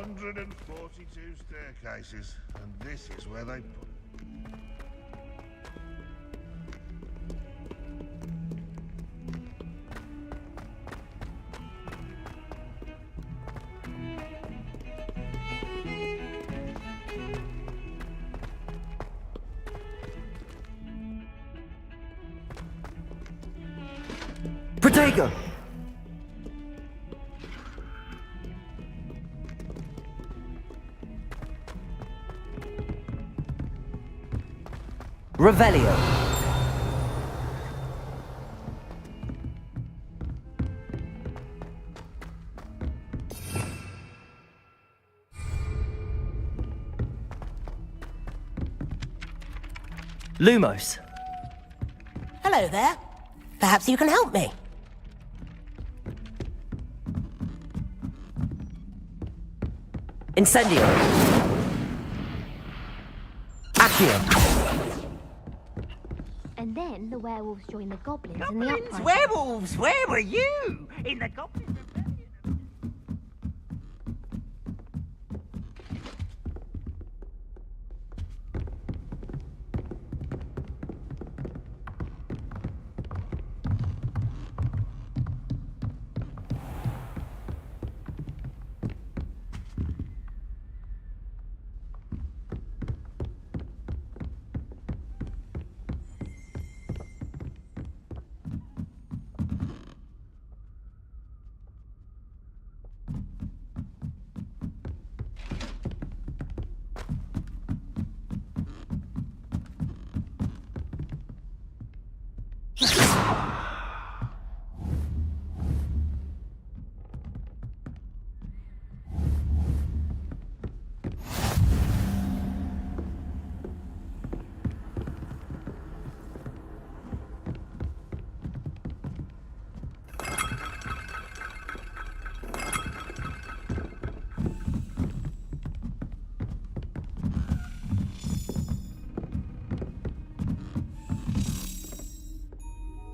142 staircases, and this is where they put... Protego! Revelio. Lumos. Hello there. Perhaps you can help me. Incendio. Accio. And then the werewolves join the goblins in the uprising. Werewolves! Where were you? In the goblins rebellion?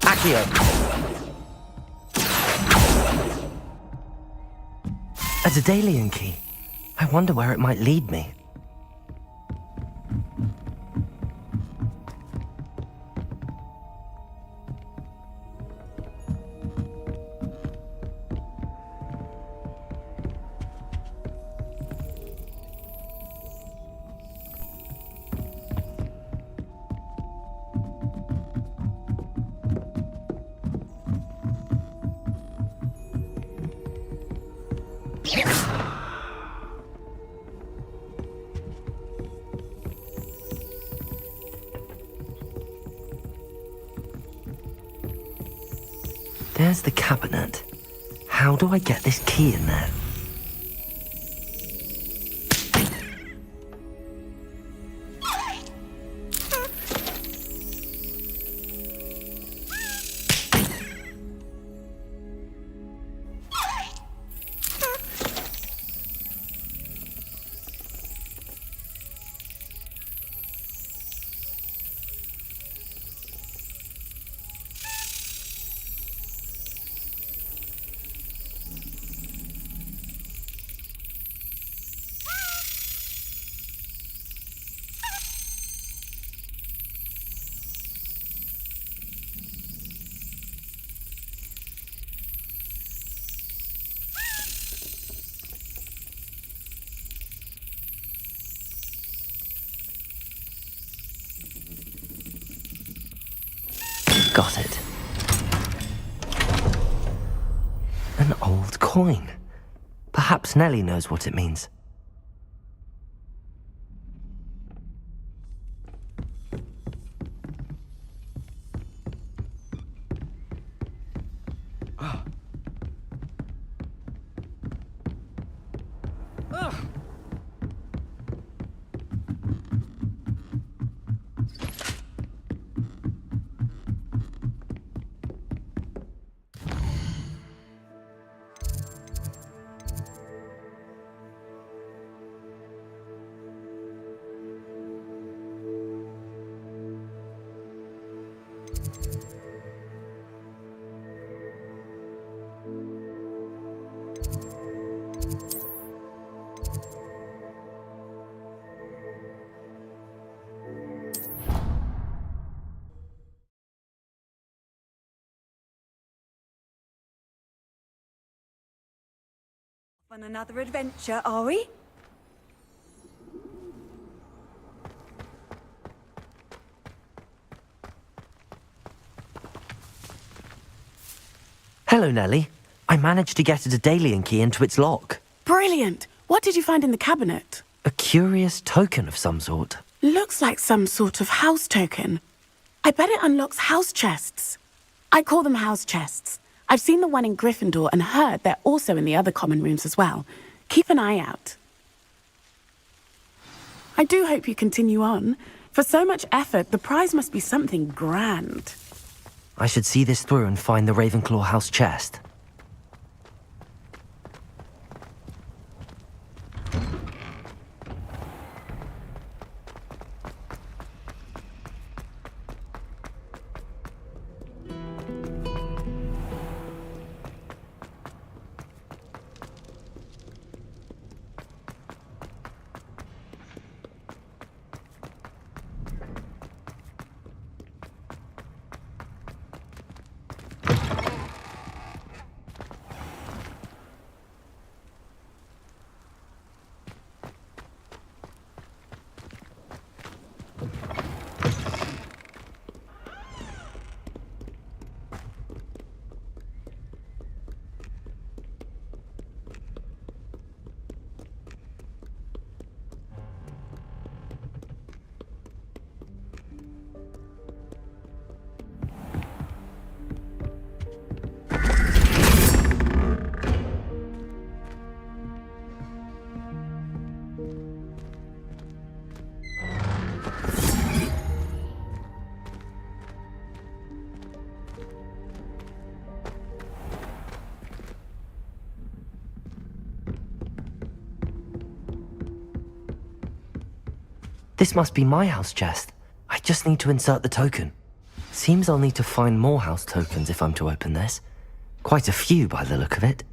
Accio. A Daedalian key. I wonder where it might lead me. There's the cabinet. How do I get this key in there? Got it. An old coin. Perhaps Nellie knows what it means. On another adventure, are we? Hello, Nellie. I managed to get a Daedalian key into its lock. Brilliant! What did you find in the cabinet? A curious token of some sort. Looks like some sort of house token. I bet it unlocks house chests. I call them house chests. I've seen the one in Gryffindor and heard they're also in the other common rooms as well. Keep an eye out. I do hope you continue on. For so much effort, the prize must be something grand. I should see this through and find the Ravenclaw house chest. This must be my house chest. I just need to insert the token. Seems I'll need to find more house tokens if I'm to open this. Quite a few by the look of it.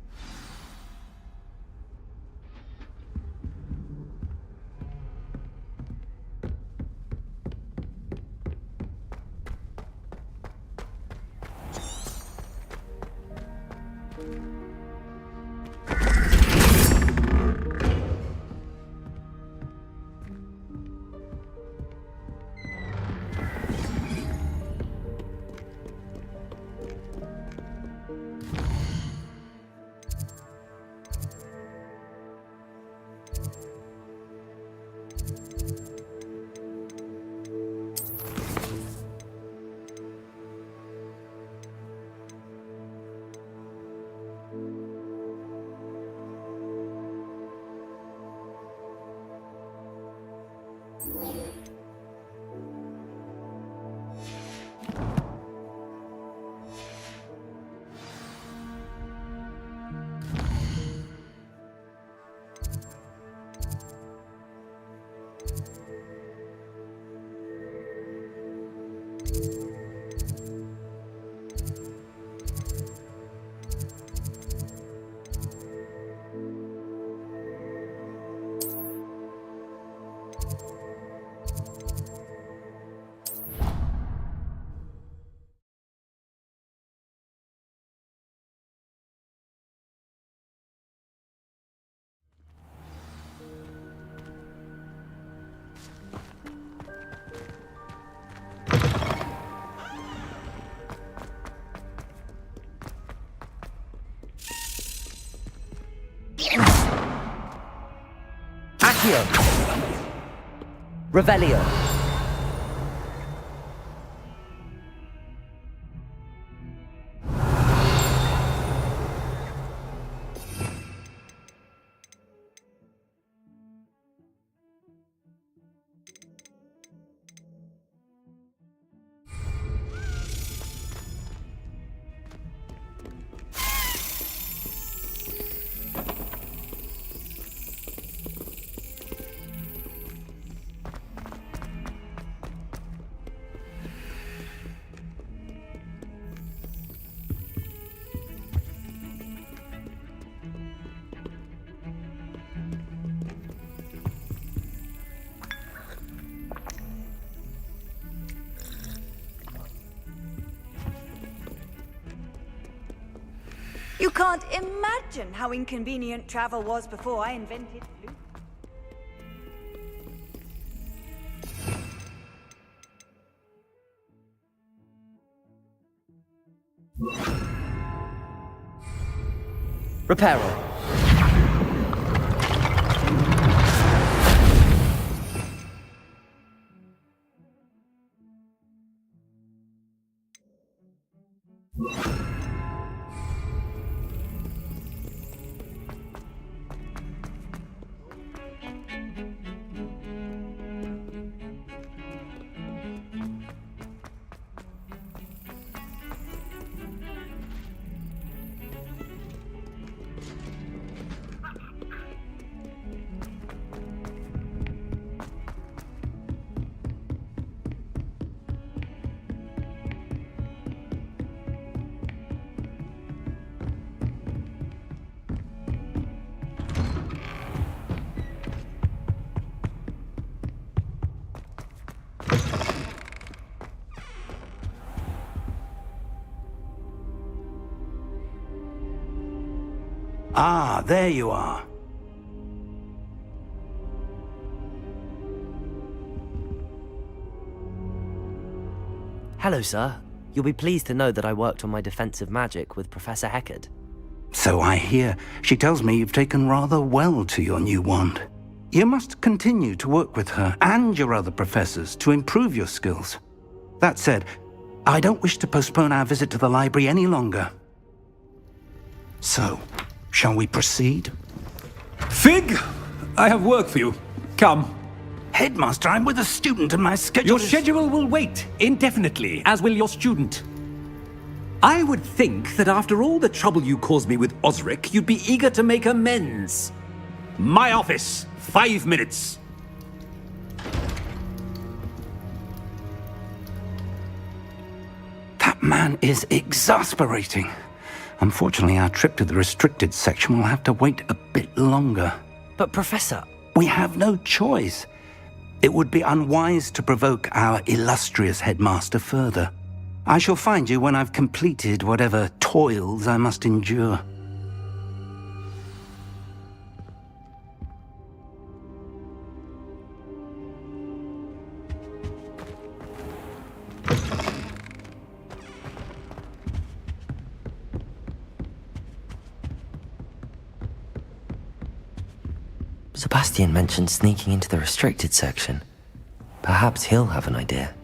Accio! Revelio! You can't imagine how inconvenient travel was before I invented Bluetooth. Reparo. Ah, there you are. Hello, sir. You'll be pleased to know that I worked on my defensive magic with Professor Heckard. So I hear. She tells me you've taken rather well to your new wand. You must continue to work with her and your other professors to improve your skills. That said, I don't wish to postpone our visit to the library any longer. So, shall we proceed? Fig, I have work for you. Come. Headmaster, I'm with a student and my schedule Your schedule will wait indefinitely, as will your student. I would think that after all the trouble you caused me with Osric, you'd be eager to make amends. My office, 5 minutes. That man is exasperating. Unfortunately, our trip to the restricted section will have to wait a bit longer. But Professor... We have no choice. It would be unwise to provoke our illustrious headmaster further. I shall find you when I've completed whatever toils I must endure. Sebastian mentioned sneaking into the restricted section. Perhaps he'll have an idea.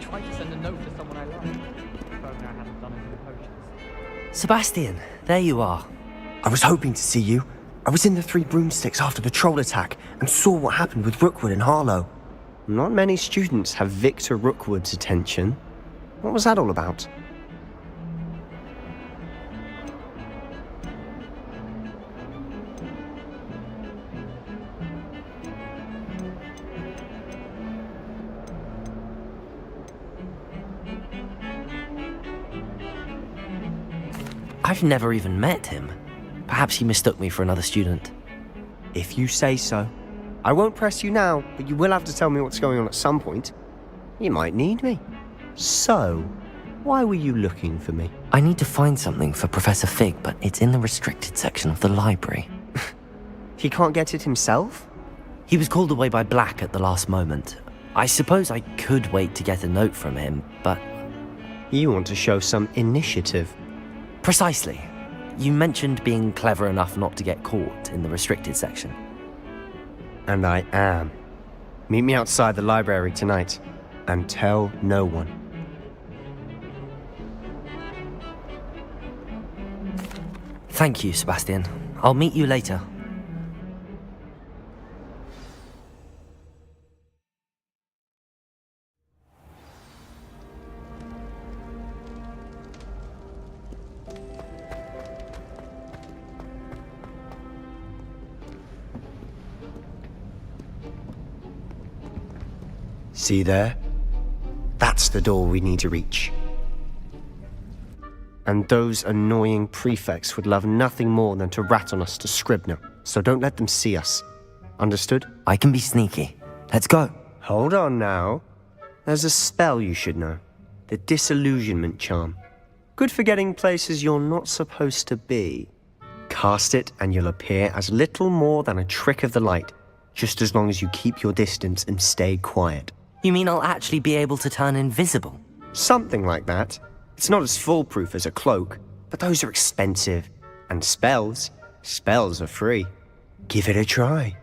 Tried to send a note to someone I love. If only I hadn't done it with the potions. Sebastian, there you are. I was hoping to see you. I was in the Three Broomsticks after the troll attack and saw what happened with Rookwood and Harlow. Not many students have Victor Rookwood's attention. What was that all about? I've never even met him. Perhaps he mistook me for another student. If you say so. I won't press you now, but you will have to tell me what's going on at some point. You might need me. So, why were you looking for me? I need to find something for Professor Fig, but it's in the restricted section of the library. He can't get it himself? He was called away by Black at the last moment. I suppose I could wait to get a note from him, but... You want to show some initiative. Precisely. You mentioned being clever enough not to get caught in the restricted section. And I am. Meet me outside the library tonight, and tell no one. Thank you, Sebastian. I'll meet you later. See there? That's the door we need to reach. And those annoying prefects would love nothing more than to rat on us to Scribner, so don't let them see us. Understood? I can be sneaky. Let's go. Hold on now. There's a spell you should know. The Disillusionment Charm. Good for getting places you're not supposed to be. Cast it and you'll appear as little more than a trick of the light, just as long as you keep your distance and stay quiet. You mean I'll actually be able to turn invisible? Something like that. It's not as foolproof as a cloak, but those are expensive. And spells are free. Give it a try.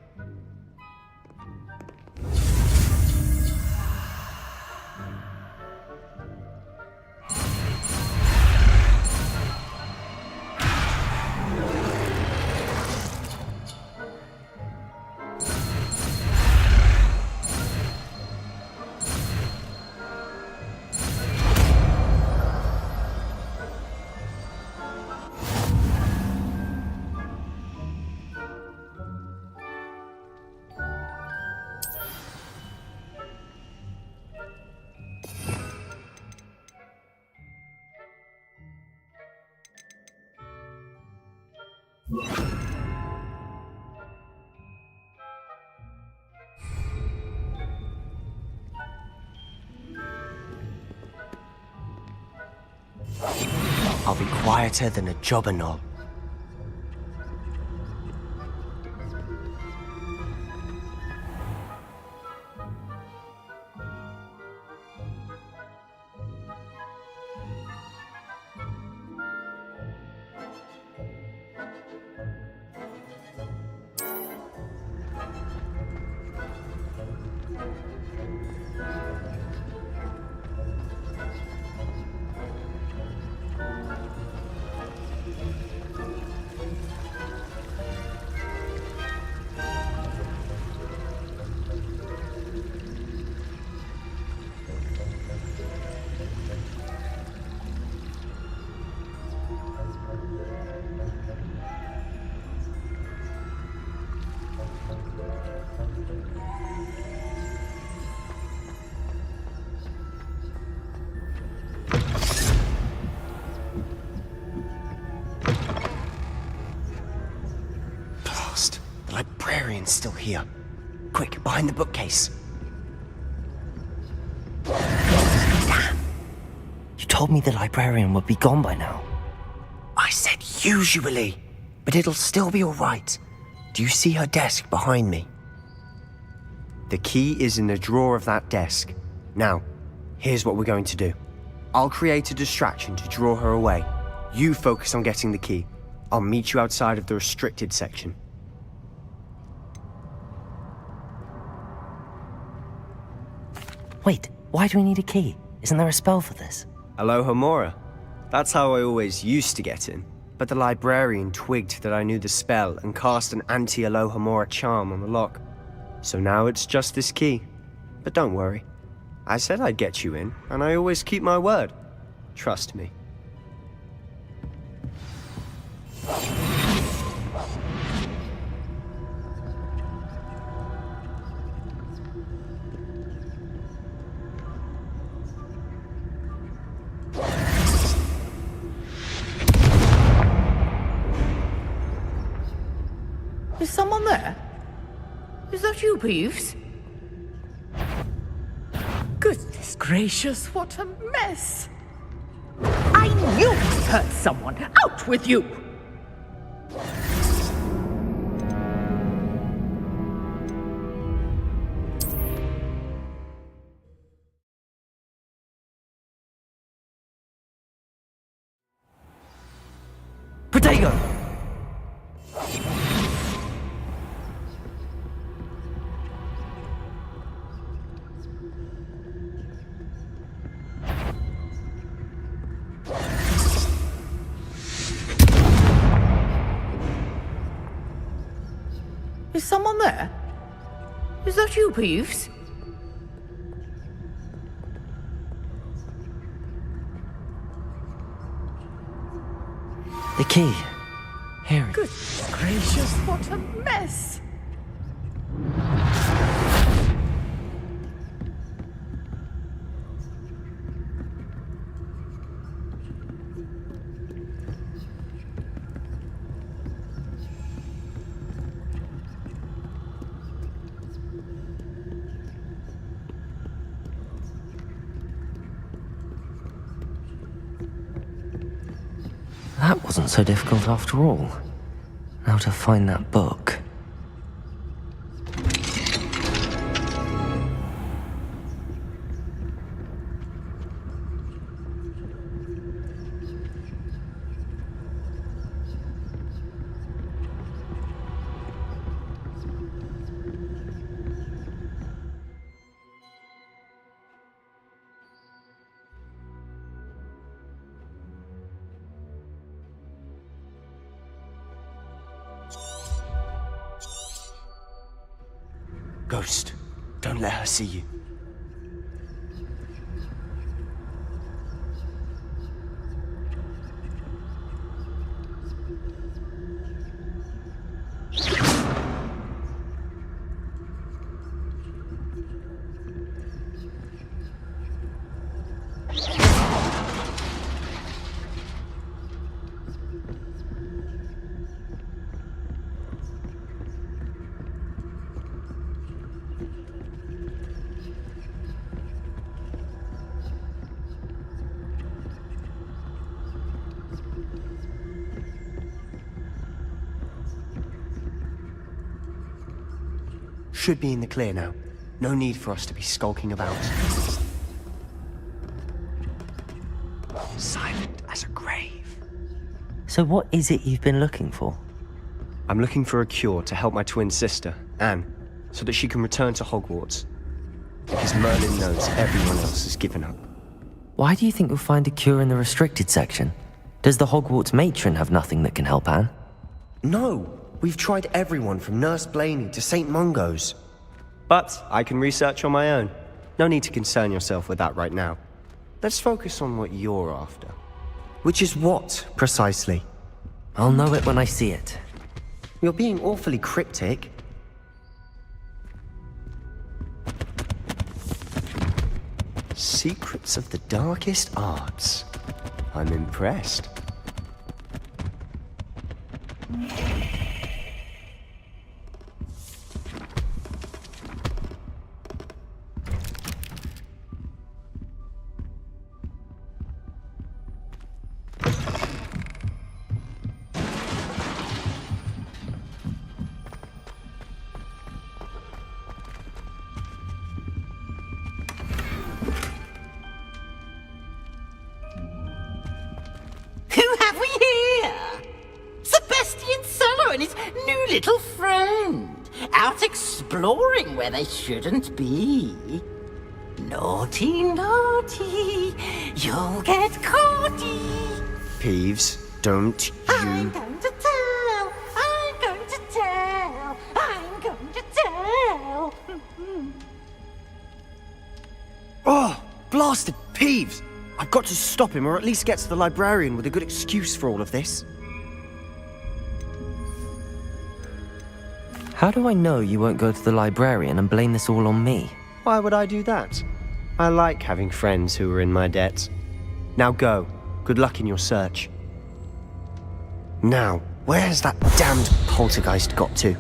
I'll be quieter than a jobberknoll. The librarian's still here. Quick, behind the bookcase. Damn! You told me the librarian would be gone by now. I said usually, but it'll still be all right. Do you see her desk behind me? The key is in the drawer of that desk. Now, here's what we're going to do. I'll create a distraction to draw her away. You focus on getting the key. I'll meet you outside of the restricted section. Wait, why do we need a key? Isn't there a spell for this? Alohomora. That's how I always used to get in. But the librarian twigged that I knew the spell and cast an anti-Alohomora charm on the lock. So now it's just this key. But don't worry. I said I'd get you in, and I always keep my word. Trust me. Is someone there? Is that you, Peeves? Goodness gracious, what a mess! I knew you hurt someone! Out with you! Jago! Is someone there? Is that you, Peeves? The key. Here it Good gracious, what a mess! That wasn't so difficult after all. Now to find that book. Ghost, don't let her see you. Should be in the clear now. No need for us to be skulking about. Silent as a grave. So what is it you've been looking for? I'm looking for a cure to help my twin sister, Anne, so that she can return to Hogwarts. Because Merlin knows everyone else has given up. Why do you think you'll find a cure in the restricted section? Does the Hogwarts matron have nothing that can help Anne? No! We've tried everyone from Nurse Blaney to St. Mungo's. But I can research on my own. No need to concern yourself with that right now. Let's focus on what you're after. Which is what, precisely? I'll know it when I see it. You're being awfully cryptic. Secrets of the darkest arts. I'm impressed. Who have we here? Sebastian Solo and his new little friend. Out exploring where they shouldn't be. Naughty, naughty. You'll get caughty. Peeves, don't you... I'm going to tell. I'm going to tell. I'm going to tell. Oh, blasted Peeves! I've got to stop him, or at least get to the librarian with a good excuse for all of this. How do I know you won't go to the librarian and blame this all on me? Why would I do that? I like having friends who are in my debt. Now go. Good luck in your search. Now, where has that damned poltergeist got to?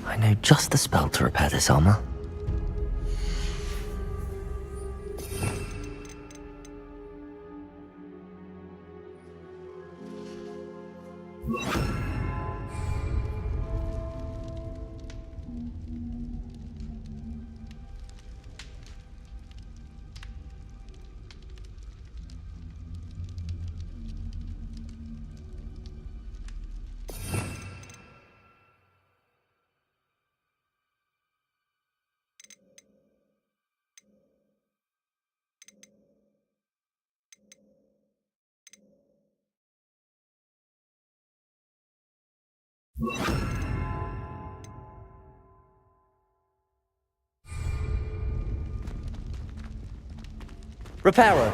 I know just the spell to repair this armor. Repairer.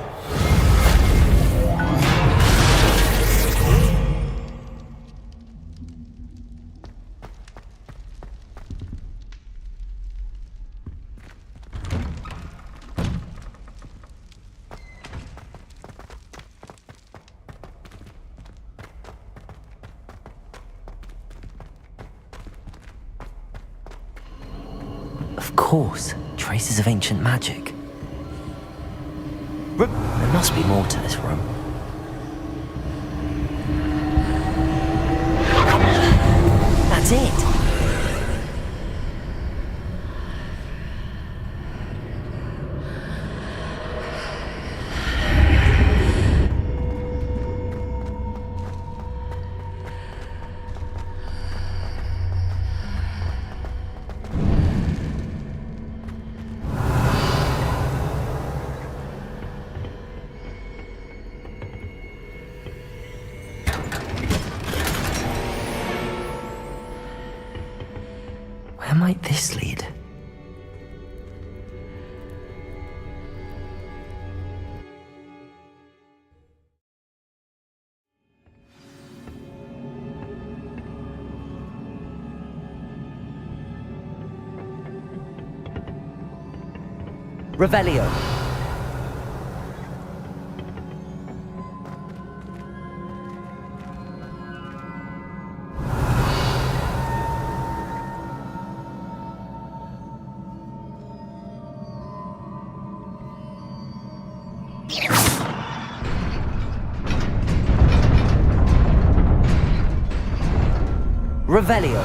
Of course, traces of ancient magic. There must be more to this room. That's it! Where might this lead? Revelio. Revelio.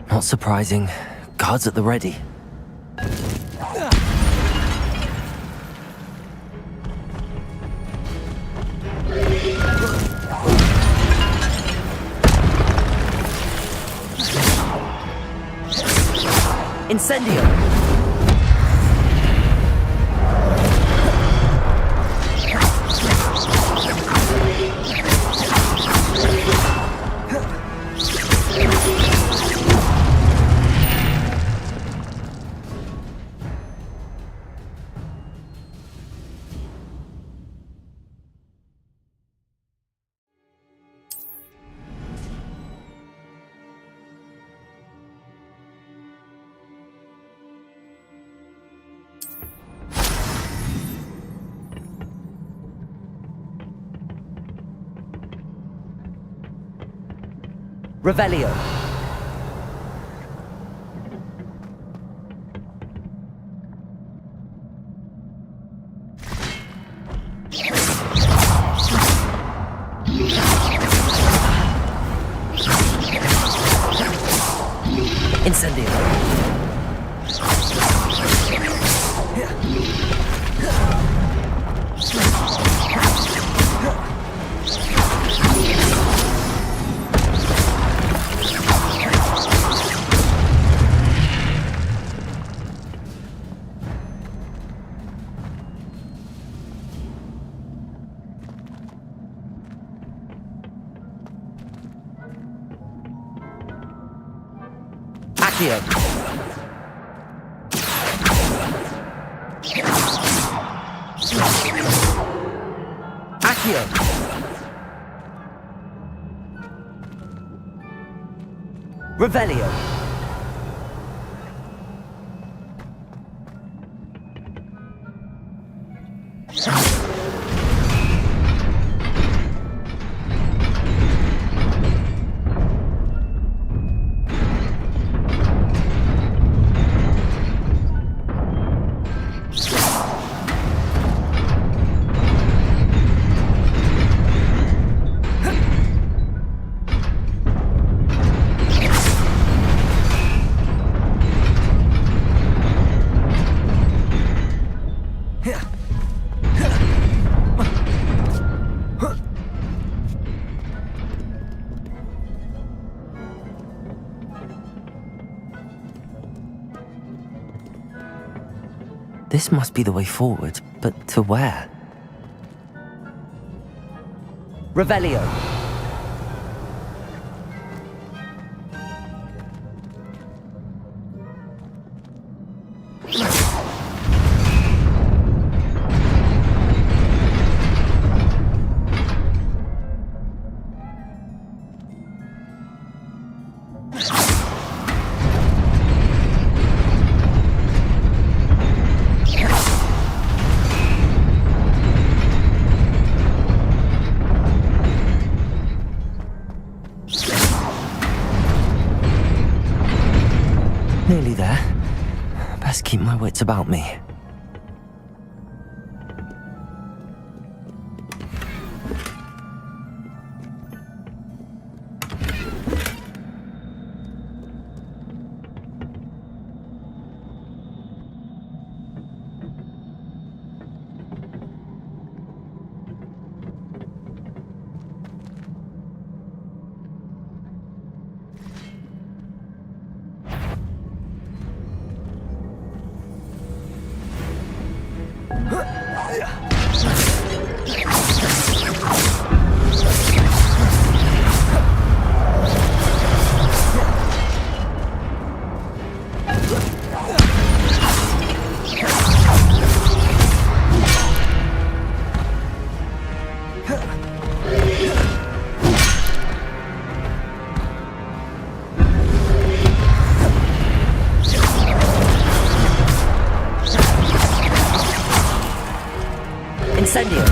Not surprising. Guards at the ready. Incendio! Revelio. Incendio. Accio. Accio. Revelio. This must be the way forward, but to where? Revelio! Nearly there. Best keep my wits about me. Incendio!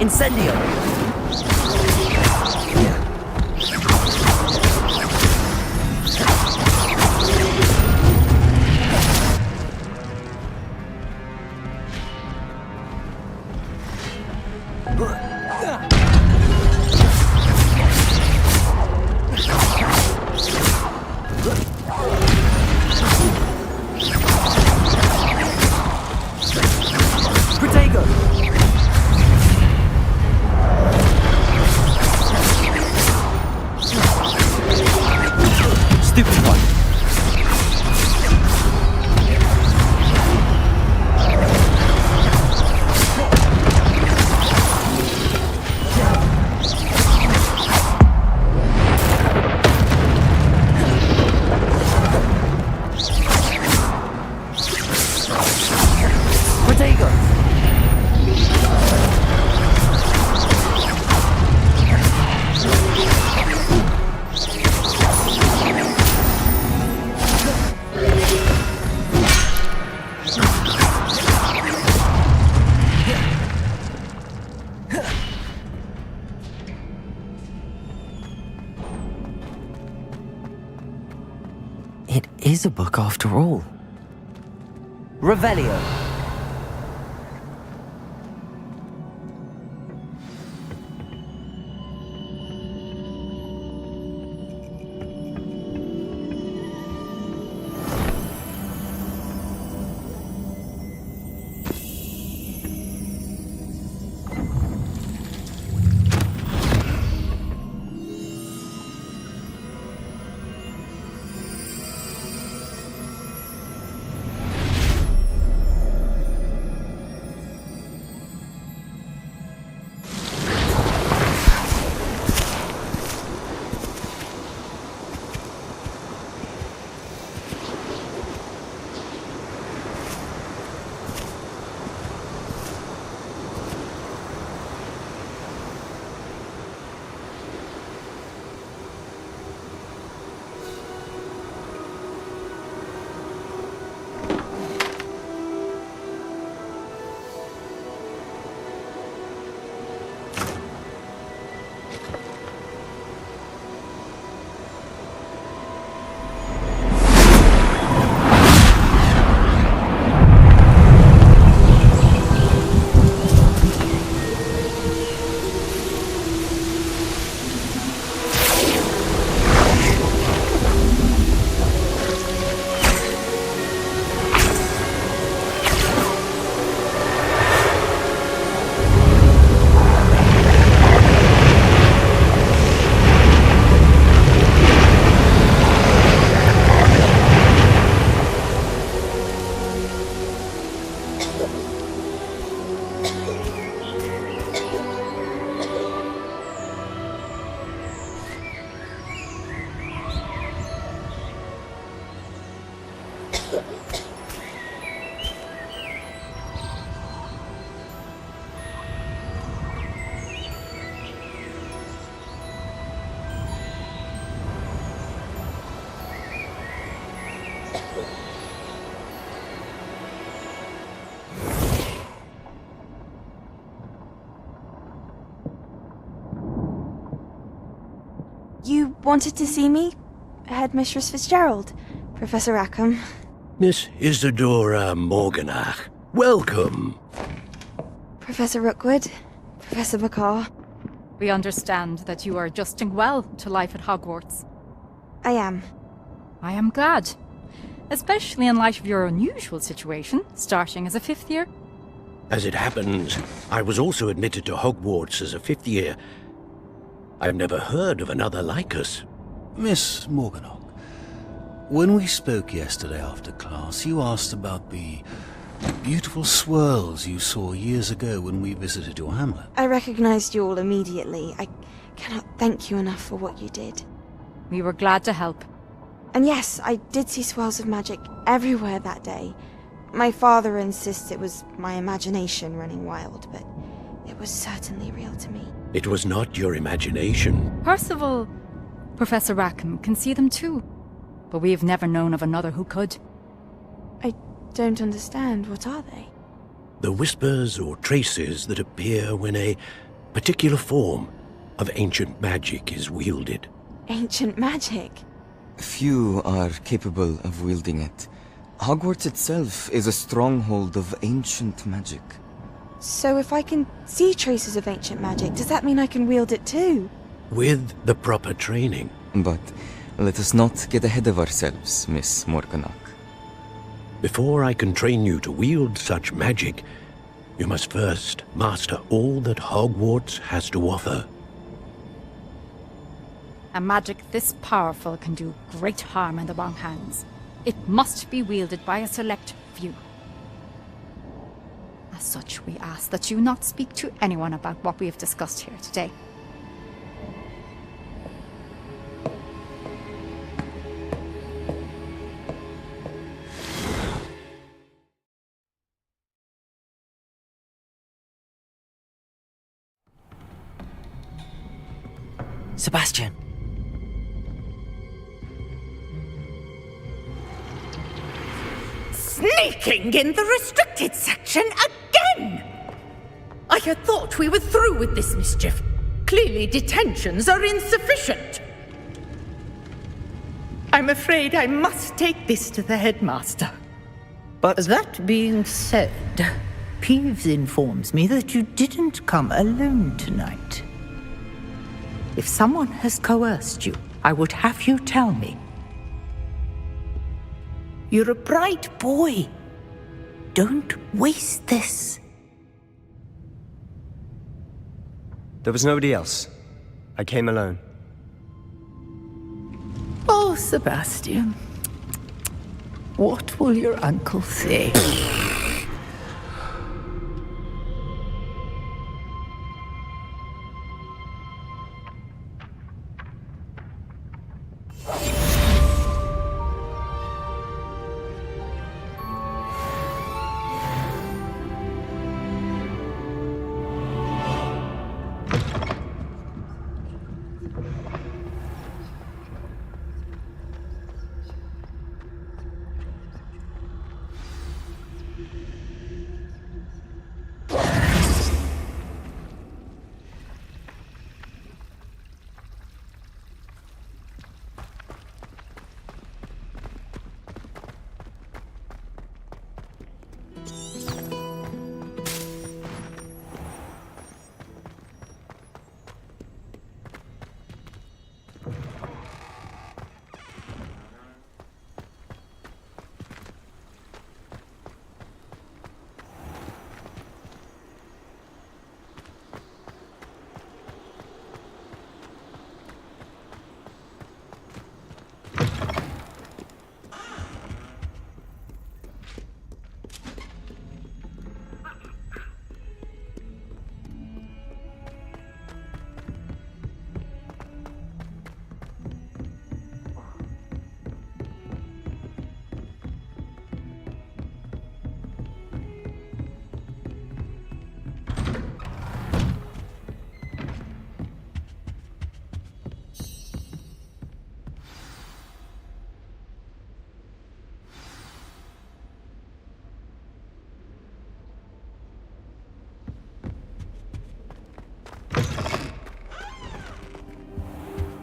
Incendio! It is a book after all. Revelio. You wanted to see me? Headmistress Fitzgerald, Professor Rackham. Miss Isadora Morganach, welcome. Professor Rookwood, Professor McCaw. We understand that you are adjusting well to life at Hogwarts. I am. I am glad. Especially in light of your unusual situation, starting as a 5th year. As it happens, I was also admitted to Hogwarts as a 5th year. I've never heard of another like us. Miss Morganach, when we spoke yesterday after class, you asked about the beautiful swirls you saw years ago when we visited your hamlet. I recognized you all immediately. I cannot thank you enough for what you did. We were glad to help. And yes, I did see swirls of magic everywhere that day. My father insists it was my imagination running wild, but it was certainly real to me. It was not your imagination. Percival, Professor Rackham can see them too. But we have never known of another who could. I don't understand. What are they? The whispers or traces that appear when a particular form of ancient magic is wielded. Ancient magic? Few are capable of wielding it. Hogwarts itself is a stronghold of ancient magic. So if I can see traces of ancient magic, does that mean I can wield it too? With the proper training. But let us not get ahead of ourselves, Miss Morganach. Before I can train you to wield such magic, you must first master all that Hogwarts has to offer. A magic this powerful can do great harm in the wrong hands. It must be wielded by a select few. As such, we ask that you not speak to anyone about what we have discussed here today. Sebastian. Sneaking in the restricted section again! I had thought we were through with this mischief. Clearly detentions are insufficient. I'm afraid I must take this to the headmaster. But that being said, Peeves informs me that you didn't come alone tonight. If someone has coerced you, I would have you tell me. You're a bright boy. Don't waste this. There was nobody else. I came alone. Oh, Sebastian. What will your uncle say?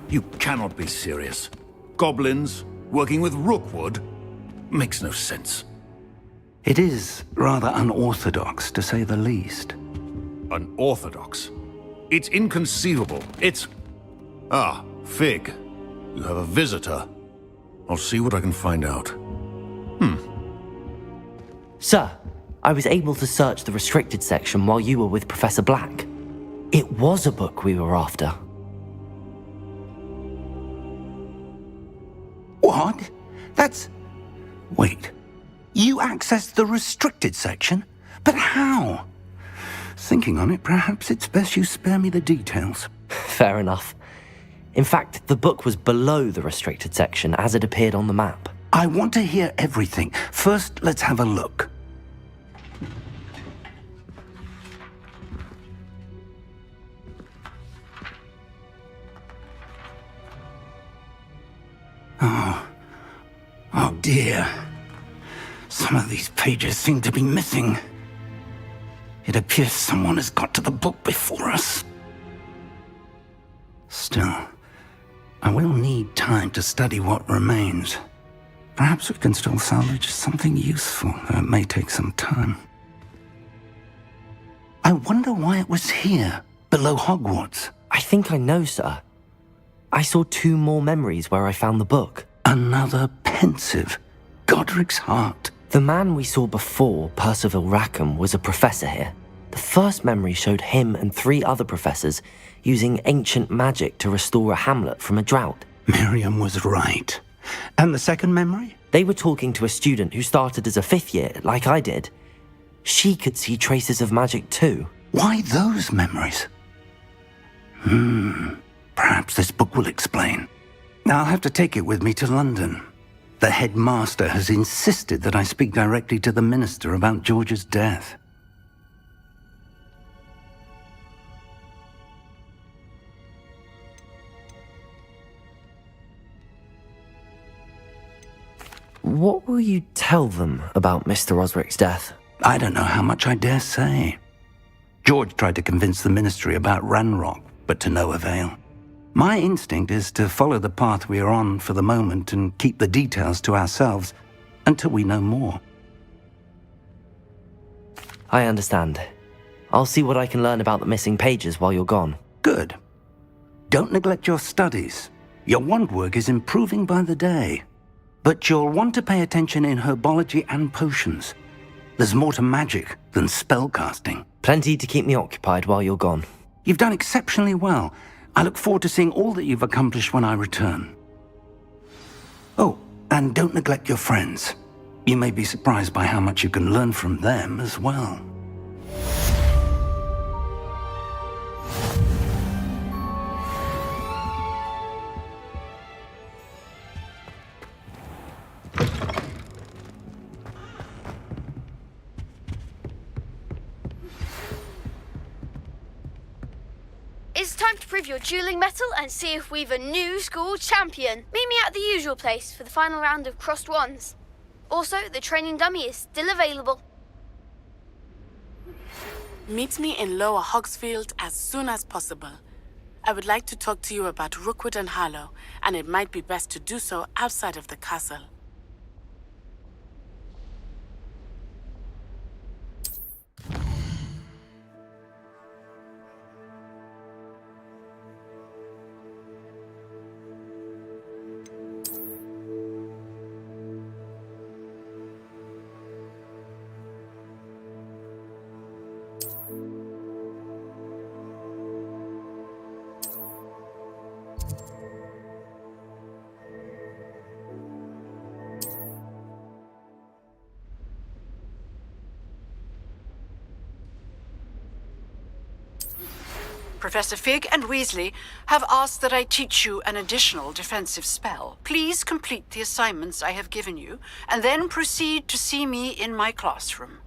You cannot be serious. Goblins working with Rookwood? Makes no sense. It is rather unorthodox, to say the least. Unorthodox? It's inconceivable. It's... Ah, Fig. You have a visitor. I'll see what I can find out. Sir, I was able to search the restricted section while you were with Professor Black. It was a book we were after. What? That's... Wait. You accessed the restricted section? But how? Thinking on it, perhaps it's best you spare me the details. Fair enough. In fact, the book was below the restricted section as it appeared on the map. I want to hear everything. First, let's have a look. Oh dear. Some of these pages seem to be missing. It appears someone has got to the book before us. Still, I will need time to study what remains. Perhaps we can still salvage something useful, though it may take some time. I wonder why it was here, below Hogwarts. I think I know, sir. I saw 2 more memories where I found the book. Another pensive. Godric's heart. The man we saw before, Percival Rackham, was a professor here. The first memory showed him and 3 other professors using ancient magic to restore a hamlet from a drought. Miriam was right. And the second memory? They were talking to a student who started as a 5th year, like I did. She could see traces of magic too. Why those memories? Perhaps this book will explain. I'll have to take it with me to London. The headmaster has insisted that I speak directly to the minister about George's death. What will you tell them about Mr. Osric's death? I don't know how much I dare say. George tried to convince the ministry about Ranrock, but to no avail. My instinct is to follow the path we are on for the moment and keep the details to ourselves until we know more. I understand. I'll see what I can learn about the missing pages while you're gone. Good. Don't neglect your studies. Your wand work is improving by the day. But you'll want to pay attention in herbology and potions. There's more to magic than spellcasting. Plenty to keep me occupied while you're gone. You've done exceptionally well. I look forward to seeing all that you've accomplished when I return. Oh, and don't neglect your friends. You may be surprised by how much you can learn from them as well. It's time to prove your dueling mettle and see if we've a new school champion. Meet me at the usual place for the final round of crossed wands. Also, the training dummy is still available. Meet me in Lower Hogsfield as soon as possible. I would like to talk to you about Rookwood and Harlow, and it might be best to do so outside of the castle. Professor Fig and Weasley have asked that I teach you an additional defensive spell. Please complete the assignments I have given you, and then proceed to see me in my classroom.